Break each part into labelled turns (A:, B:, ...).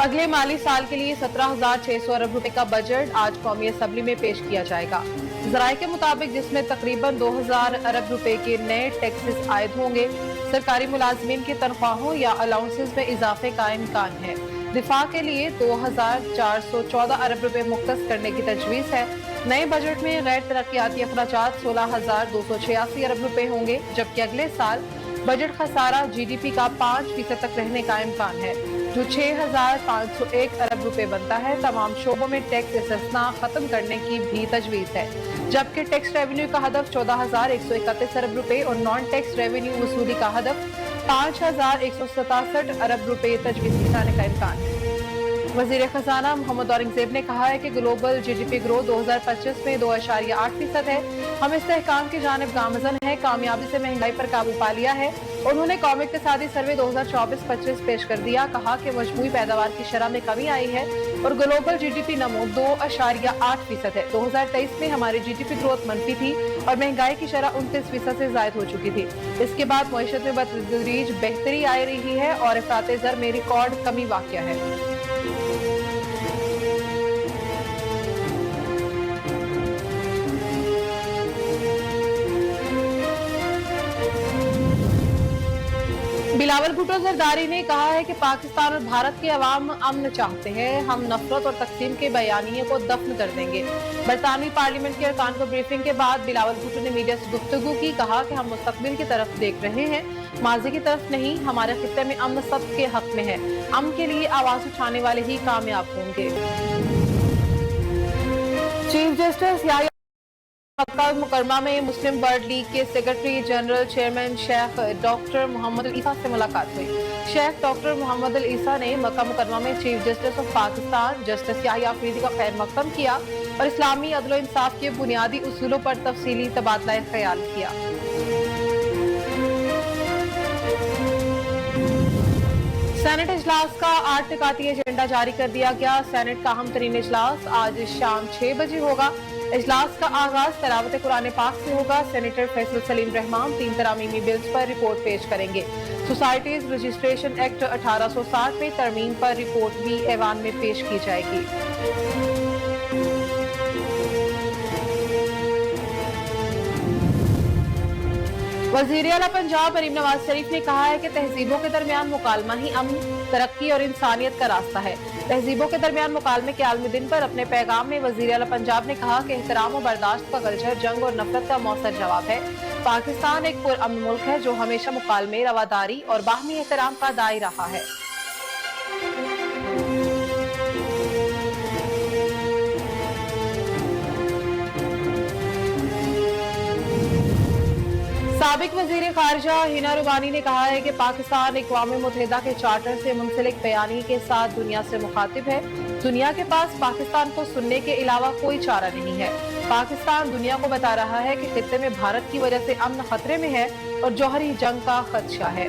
A: अगले माली साल के लिए 17,600 अरब रुपए का बजट आज कौमी असम्बली में पेश किया जाएगा। ज़राए के मुताबिक जिसमें तकरीबन 2,000 अरब रुपए के नए टैक्सेस आयद होंगे। सरकारी मुलाजमीन की तनख्वाहों या अलाउंसेस में इजाफे का इम्कान है। दिफा के लिए 2,414 अरब रुपए मुख्तस करने की तजवीज़ है। नए बजट में गैर तरक्याती अखराजात 16,286 अरब रुपए होंगे, जबकि अगले साल बजट खसारा GDP का 5% तक रहने का इम्कान है, जो 6,501 अरब रुपए बनता है। तमाम शोबों में टैक्स इस्तिस्ना खत्म करने की भी तजवीज़ है, जबकि टैक्स रेवेन्यू का हदफ 14,131 अरब रुपए और नॉन टैक्स रेवेन्यू वसूली का हदफ 5,167 अरब रुपए तजवीज़ किए जाने का इम्कान है। वज़ीर खजाना मोहम्मद औरंगजेब ने कहा है कि ग्लोबल GDP ग्रोथ 2025 में 2.8% है। हम इस्तेहकाम की जानिब गामज़न है, कामयाबी से महंगाई पर काबू पा लिया है। उन्होंने कौमी इक़्तिसादी सर्वे 2024-25 पेश कर दिया। कहा कि मजमूई पैदावार की शरह में कमी आई है और ग्लोबल GDP नमो 2.8% है। 2023 में हमारी GDP ग्रोथ मनफी थी और महंगाई की शरह 29% से ज़ायद हो चुकी थी। इसके बाद मईशत में बतदरीज बेहतरी आ रही है और इफ़राते ज़र में रिकॉर्ड कमी वाक़या है। बिलावल भुट्टो जरदारी ने कहा है कि पाकिस्तान और भारत के अवाम अमन चाहते हैं। हम नफरत और तकसीम के बयानिए को दफन कर देंगे। बरतानवी पार्लियामेंट के अरकान को ब्रीफिंग के बाद बिलावल भुट्टो ने मीडिया से गुफ्तगू की। कहा कि हम मुस्तकबिल की तरफ देख रहे हैं, माजी की तरफ नहीं। हमारे खित्ते में अमन सबके हक में है। अमन के लिए आवाज उठाने वाले ही कामयाब होंगे। Chief justice Yahya Makkah Mukarramah में मुस्लिम वर्ल्ड लीग के secretary general chairman Sheikh doctor Mohammad Issa से मुलाकात हुई। शेख डॉक्टर मोहम्मद ईसा ने मक्का मुकरमा में chief justice of Pakistan justice Yahya Afridi का खैर मकदम किया और इस्लामी अदल व इंसाफ के बुनियादी उसूलों पर तफसीली तबादला ख्याल किया। सेनेट इजलास का 8 निकाती एजेंडा जारी कर दिया गया। सेनेट का अहम तरीन इजलास आज शाम 6 बजे होगा। इजलास का आगाज तिलावत कुरान पाक से होगा। सेनेटर फैसल सलीम रहमान 3 तरामीमी बिल्स पर रिपोर्ट पेश करेंगे। सोसाइटीज रजिस्ट्रेशन एक्ट 1860 में तरमीम पर रिपोर्ट भी ऐवान में पेश की जाएगी। वज़ीर आला पंजाब मरीम नवाज शरीफ ने कहा है कि तहजीबों के दरमियान मुकालमा ही अमन, तरक्की और इंसानियत का रास्ता है। तहजीबों के दरमियान मुकालमे के आलमी दिन पर अपने पैगाम में वज़ीर आला पंजाब ने कहा कि एहतराम और बर्दाश्त का कल्चर जंग और नफरत का मौसर जवाब है। पाकिस्तान एक पुरअमन मुल्क है जो हमेशा मुकालमे, रवादारी और बाहमी एहतराम का दाई रहा है। साबिक वज़ीर खारजा हिना रुबानी ने कहा है कि पाकिस्तान अक़वाम मुत्तहिदा के चार्टर से मुंसलिक बयानी के साथ दुनिया से मुखातिब है। दुनिया के पास पाकिस्तान को सुनने के अलावा कोई चारा नहीं है। पाकिस्तान दुनिया को बता रहा है कि खित्ते में भारत की वजह से अमन खतरे में है और जौहरी जंग का खदशा है।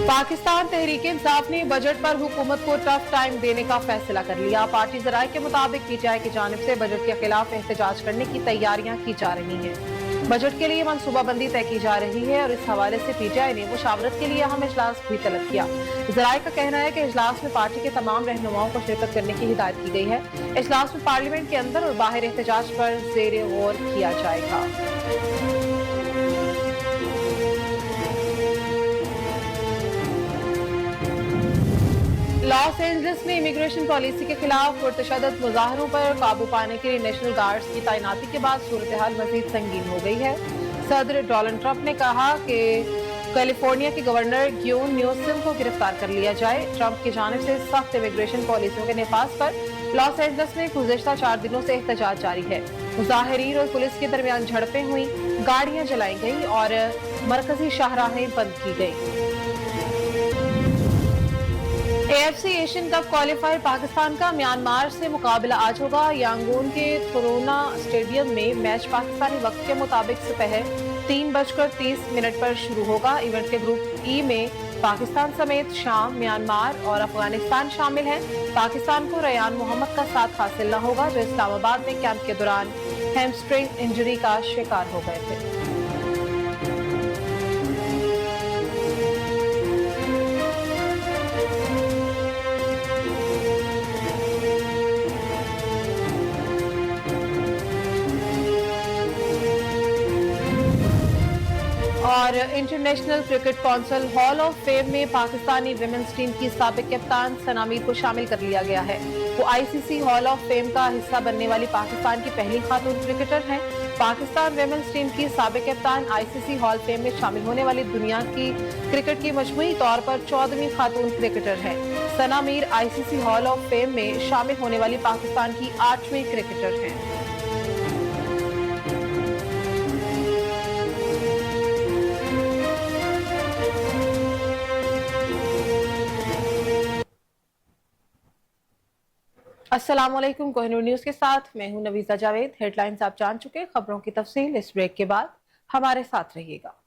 A: पाकिस्तान तहरीक इंसाफ ने बजट पर हुकूमत को टफ टाइम देने का फैसला कर लिया। पार्टी ज़राए के मुताबिक PTI की जानिब से बजट के खिलाफ एहतजाज करने की तैयारियां की जा रही हैं। बजट के लिए मनसूबाबंदी तय की जा रही है और इस हवाले से PTI ने मुशावरत के लिए अहम इजलास भी तलब किया। ज़राए का कहना है कि इजलास में पार्टी के तमाम रहनुमाओं को शिरकत करने की हिदायत की गई है। इजलास में पार्लियामेंट के अंदर और बाहर एहतजाज पर ज़ेर गौर किया जाएगा। लॉस एंजलिस में इमिग्रेशन पॉलिसी के खिलाफ पुरतशद्दुद मुजाहरों पर काबू पाने के लिए नेशनल गार्ड्स की तैनाती के बाद सूरत हाल मजीद संगीन हो गई है। सदर डोनाल्ड ट्रंप ने कहा कि कैलिफोर्निया के गवर्नर ग्यून न्यूसम को गिरफ्तार कर लिया जाए। ट्रंप की जानिब से सख्त इमिग्रेशन पॉलिसियों के नफाज पर लॉस एंजलिस में गुज़िश्ता 4 दिनों से एहतजाज जारी है। मुजाहिरीन और पुलिस के दरमियान झड़पें हुई, गाड़ियां जलाई गई और मरकजी शाहराहें बंद की गई। AFC Asian cup qualifier Pakistan का म्यांमार से मुकाबला आज होगा। यांगून के थुरोना स्टेडियम में मैच पाकिस्तानी वक्त के मुताबिक सुबह 3:30 पर शुरू होगा। इवेंट के ग्रुप E में पाकिस्तान समेत शाम, म्यांमार और अफगानिस्तान शामिल हैं। पाकिस्तान को रयान मोहम्मद का साथ हासिल न होगा, जो इस्लामाबाद में कैंप के दौरान हैमस्ट्रिंग इंजरी का शिकार हो गए थे। और international cricket council hall of fame में पाकिस्तानी विमेंस टीम की साबिक कप्तान सना मीर को शामिल कर लिया गया है। वो आईसीसी हॉल ऑफ फेम का हिस्सा बनने वाली पाकिस्तान की पहली खातून क्रिकेटर हैं। पाकिस्तान विमेंस टीम की साबिक कप्तान आईसीसी हॉल ऑफ फेम में शामिल होने वाली दुनिया की क्रिकेट की मजमूई तौर पर 14वीं खातून क्रिकेटर हैं। Sana Mir ICC hall of fame में शामिल होने वाली पाकिस्तान की 8वीं क्रिकेटर हैं। अस्सलाम वालेकुम, कोहिनूर न्यूज के साथ मैं हूं नवीजा जावेद। हेडलाइंस आप जान चुके, खबरों की तफसील इस ब्रेक के बाद हमारे साथ रहिएगा।